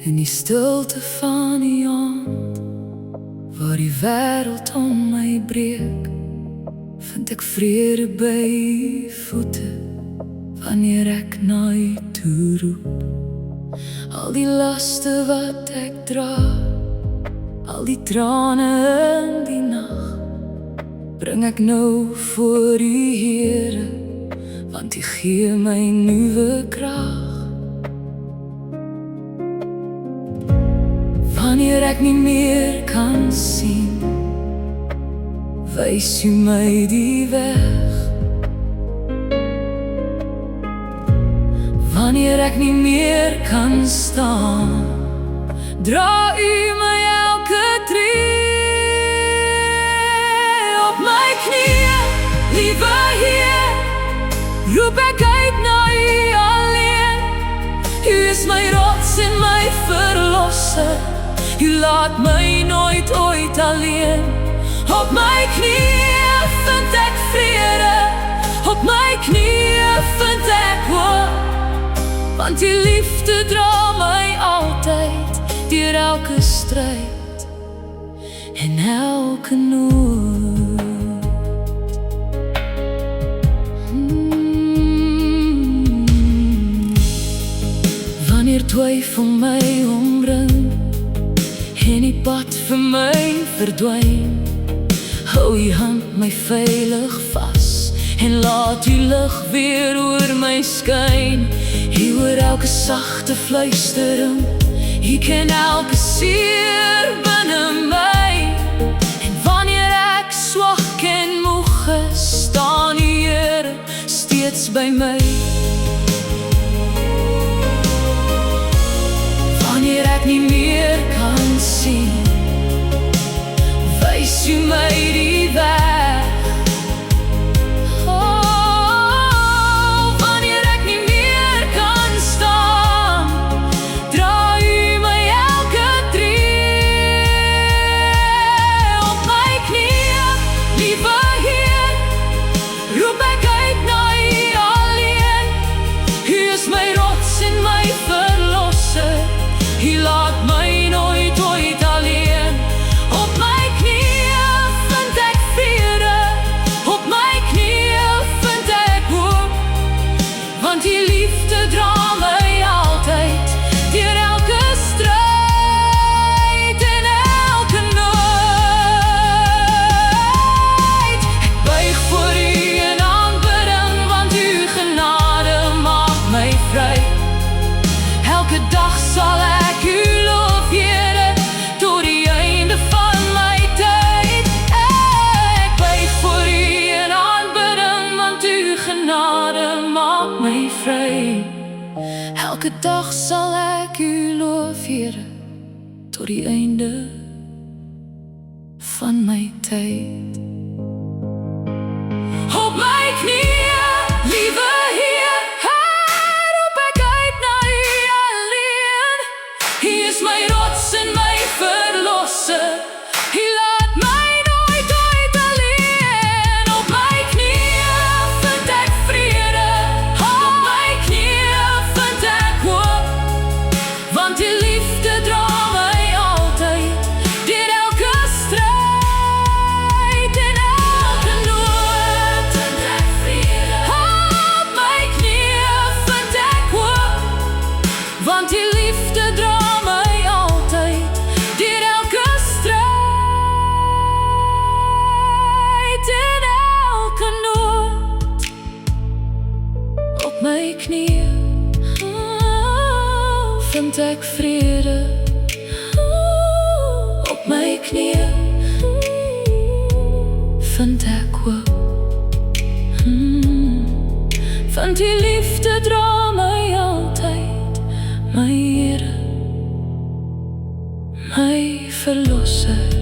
In die stilte van die aand, waar die wêreld om my breek, vind ek vrede by u voete, wanneer ek na u toe roep. Al die laste wat ek dra, al die trane in die nag, bring ek nou voor u Here, want u gee my nuwe krag. Wanneer ek nie meer kan sien, wys u my die weg. Wanneer ek nie meer kan staan, dra u my elke tree. Op my knieë, liewe Heer, roep ek uit na u alleen. U is my rots en my verlosser, u laat my nooit ooit alleen. Op my knieë vind ek vrede, op my knieë vind ek hoop, want die liefde dra my altyd, deur elke stryd en elke nood. Wanneer twyfel my omring en die pad vir my verdwyn, hou u hand my veilig vas en laat u lig weer oor my skyn. U hoor elke sagte fluistering, u ken elke seer binne my, en wanneer ek swak en moeg is, staan u Here steeds by my. Wanneer ek nie meer kan sien, wys u my die weg. U laat my nooit ooit alleen. Op my knieë vind ek vrede, op my knieë vind ek hoop, want die liefde dra my altyd, deur elke stryd en elke nood. Ek buig voor u in aanbidding, want u genade maak my vry. Elke dag sal ek u loof, Here, tot die einde van my tyd. Ek buig voor u in aanbidding, want u genade maak my vry. Elke dag sal ek u loof, Here, tot die einde van my tyd. Op my knieë, liewe Heer, roep ek uit na u alleen. U is my rots en my verlosser, u laat my nooit ooit alleen. Op my knieë vind ek vrede, op my knieë vind ek hoop, want die liefde dra my altyd, deur elke stryd en elke nood. Vind ek vrede, op my knieë vind ek hoop, want die liefde dra my altyd, deur elke stryd en elke nood. Op my knieë vind ek vrede, op my knieë vind ek hoop, want die liefde dra my altyd, my Here, my verlosser.